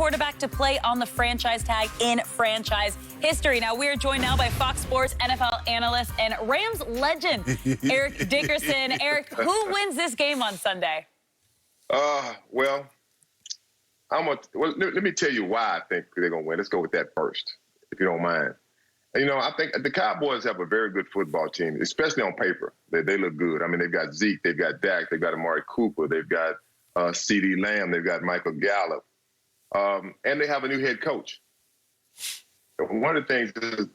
quarterback to play on the franchise tag in franchise history. Now, we're joined now by Fox Sports NFL analyst and Rams legend, Eric Dickerson. Eric, who wins this game on Sunday? Well, let me tell you why I think they're going to win. Let's go with that first, if you don't mind. You know, I think the Cowboys have a very good football team, especially on paper. They look good. I mean, they've got Zeke, they've got Dak, they've got Amari Cooper, they've got CeeDee Lamb, they've got Michael Gallup, and they have a new head coach. One of the things is,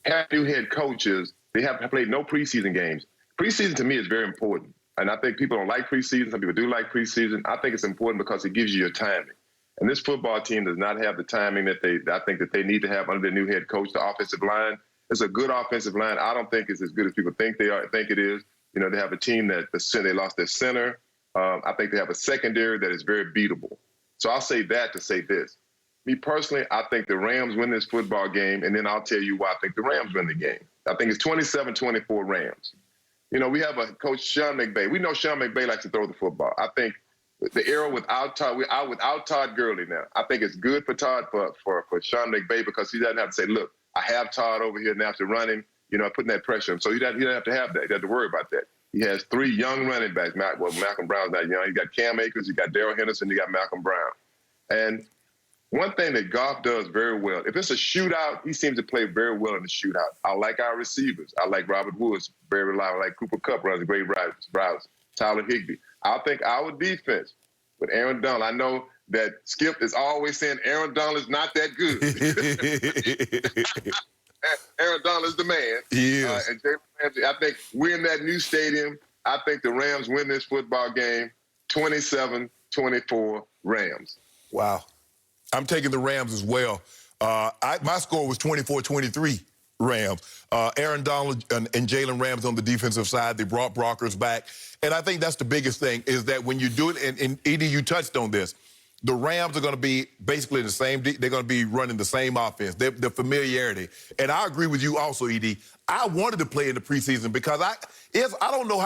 have new head coaches, they have played no preseason games. Preseason to me is very important. And I think people don't like preseason. Some people do like preseason. I think it's important because it gives you your timing. And this football team does not have the timing that I think that they need to have under the new head coach. The offensive line is a good offensive line. I don't think it's as good as people think it is. You know, they have a team that they lost their center. I think they have a secondary that is very beatable. So I'll say that to say this. Me personally, I think the Rams win this football game, and then I'll tell you why I think the Rams win the game. I think it's 27-24 Rams. You know, we have a coach, Sean McVay. We know Sean McVay likes to throw the football. I think the era without Todd, we're out without Todd Gurley now. I think it's good for Todd, for Sean McVay, because he doesn't have to say, look, I have Todd over here now to run him, you know, putting that pressure on him. So he doesn't have to have that. He doesn't have to worry about that. He has three young running backs. Well, Malcolm Brown's not young. You got Cam Akers, you got Darrell Henderson, you got Malcolm Brown. And one thing that Goff does very well, if it's a shootout, he seems to play very well in the shootout. I like our receivers. I like Robert Woods, very reliable. I like Cooper Kupp, runs a great routes. Tyler Higbee. I think our defense with Aaron Donald, I know that Skip is always saying Aaron Donald is not that good. Aaron Donald is the man. Yeah. And Jalen Ramsey, I think we're in that new stadium. I think the Rams win this football game 27-24 Rams. Wow. I'm taking the Rams as well. My score was 24-23 Rams. Aaron Donald and Jalen Ramsey on the defensive side. They brought Brockers back. And I think that's the biggest thing, is that when you do it, and Edie, you touched on this, the Rams are going to be basically the same. They're going to be running the same offense, the familiarity. And I agree with you also, Edie. I wanted to play in the preseason because I don't know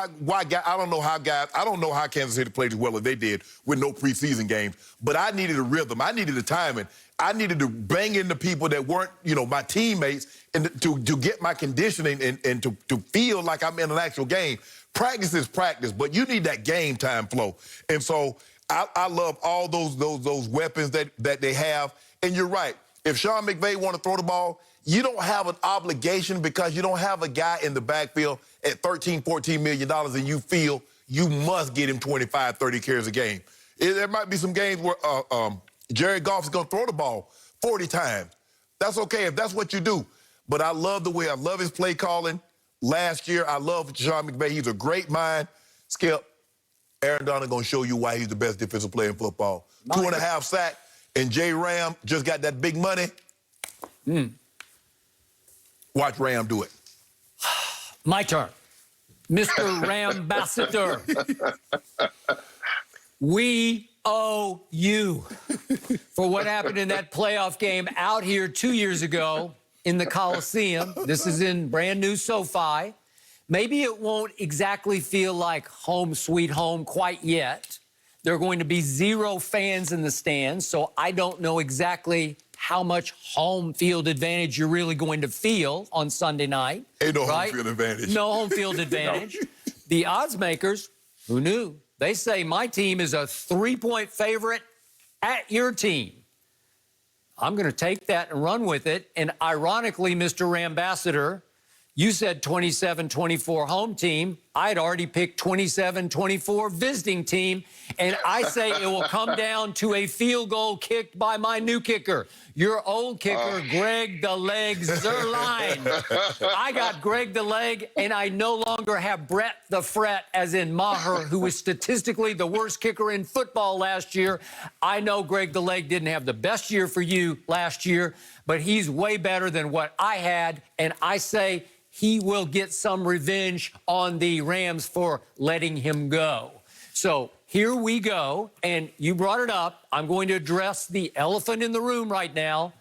how Kansas City played as well as they did with no preseason games. But I needed a rhythm. I needed a timing. I needed to bang in the people that weren't, you know, my teammates, and to get my conditioning and to feel like I'm in an actual game. Practice is practice, but you need that game time flow. And so I love all those weapons that they have. And you're right. If Sean McVay want to throw the ball, you don't have an obligation, because you don't have a guy in the backfield at $13, $14 million and you feel you must get him 25, 30 carries a game. There might be some games where Jared Goff is going to throw the ball 40 times. That's okay if that's what you do. But I love I love his play calling. Last year, I love Sean McVay. He's a great mind. Skip, Aaron Donald going to show you why he's the best defensive player in football. 2.5 sacks, and J. Ram just got that big money. Watch Ram do it. My turn. Mr. Rambassador. We owe you for what happened in that playoff game out here 2 years ago in the Coliseum. This is in brand new SoFi. Maybe it won't exactly feel like home sweet home quite yet. There are going to be 0 fans in the stands, so I don't know exactly how much home field advantage you're really going to feel on Sunday night. Ain't no right? home field advantage. No home field advantage. No. The odds makers, who knew? They say my team is a 3-point favorite at your team. I'm going to take that and run with it. And ironically, Mr. Rambassador, you said 27-24 home team. I had already picked 27-24 visiting team. And I say it will come down to a field goal kicked by my new kicker, your old kicker, Greg the Leg Zerline. I got Greg the Leg, and I no longer have Brett the Fret, as in Maher, who was statistically the worst kicker in football last year. I know Greg the Leg didn't have the best year for you last year, but he's way better than what I had. And I say he will get some revenge on the Rams for letting him go. So here we go, and you brought it up. I'm going to address the elephant in the room right now.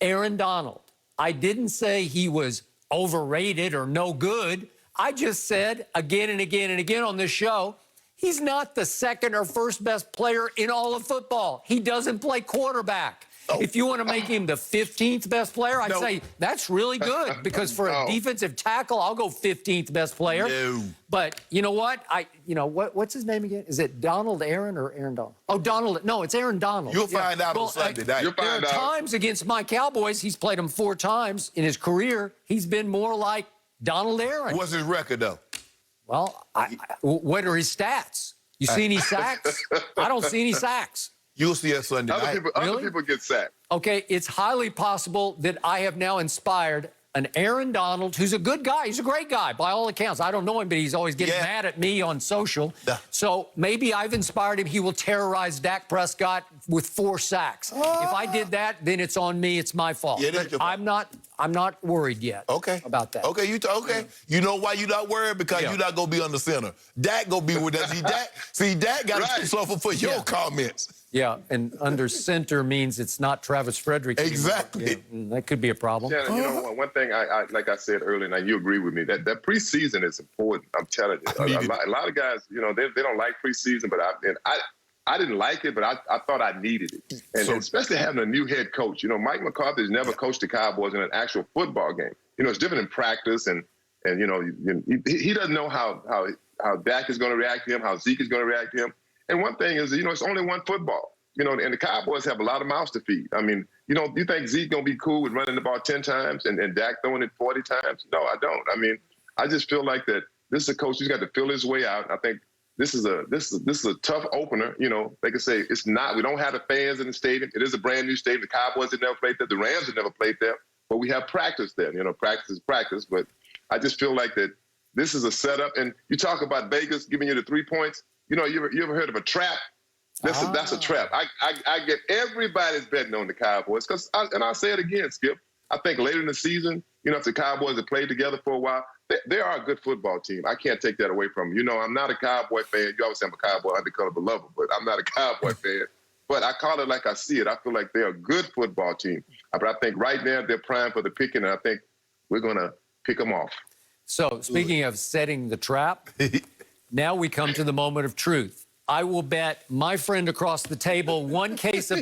Aaron Donald. I didn't say he was overrated or no good. I just said again and again and again on this show, He's not the second or first best player in all of football. He doesn't play quarterback. Oh. If you want to make him the 15th best player, I'd No. say that's really good because for a defensive tackle, I'll go 15th best player. No. But you know what? What's his name again? Is it Donald Aaron or Aaron Donald? Oh, Donald. No, it's Aaron Donald. You'll find out on Sunday night. You'll There find are out. times against my Cowboys, he's played them 4 times in his career. He's been more like Donald Aaron. What's his record, though? Well, what are his stats? You see any sacks? I don't see any sacks. You'll see us Sunday night. Other people get sacked. Okay, it's highly possible that I have now inspired an Aaron Donald, who's a good guy. He's a great guy, by all accounts. I don't know him, but he's always getting mad at me on social. Yeah. So maybe I've inspired him. He will terrorize Dak Prescott with 4 sacks. If I did that, then it's on me. It's my fault. Yeah, it is But your fault. I'm not worried yet about that. Okay, You know why you not worried? Because you're not going to be under center. Dak going to be with us. Dak got to suffer for your comments. Yeah, and under center means it's not Travis Frederick anymore. Exactly. Yeah, that could be a problem. Shannon, you know, one thing, like I said earlier, and you agree with me, that preseason is important. I'm telling you. A lot of guys, you know, they don't like preseason, but I didn't like it, but I thought I needed it. And especially having a new head coach. You know, Mike McCarthy's never coached the Cowboys in an actual football game. You know, it's different in practice, and you know, he doesn't know how Dak is going to react to him, how Zeke is going to react to him. And one thing is, you know, it's only one football. You know, and the Cowboys have a lot of mouths to feed. I mean, you know, you think Zeke going to be cool with running the ball 10 times and Dak throwing it 40 times? No, I don't. I mean, I just feel like that this is a coach who's got to fill his way out. I think this is a tough opener. You know, they can say it's not. We don't have the fans in the stadium. It is a brand new stadium. The Cowboys have never played there. The Rams have never played there. But we have practice there. You know, practice is practice. But I just feel like that this is a setup. And you talk about Vegas giving you the 3 points. You know, you ever heard of a trap? That's a trap. I get everybody's betting on the Cowboys because, and I'll say it again, Skip. I think later in the season, you know, if the Cowboys have played together for a while, they are a good football team. I can't take that away from them. You know, I'm not a Cowboy fan. You always say I'm a Cowboy undercover lover, but I'm not a Cowboy fan. But I call it like I see it. I feel like they're a good football team. But I think right now they're primed for the picking, and I think we're going to pick them off. So, speaking of setting the trap, now we come to the moment of truth. I will bet my friend across the table 1 case of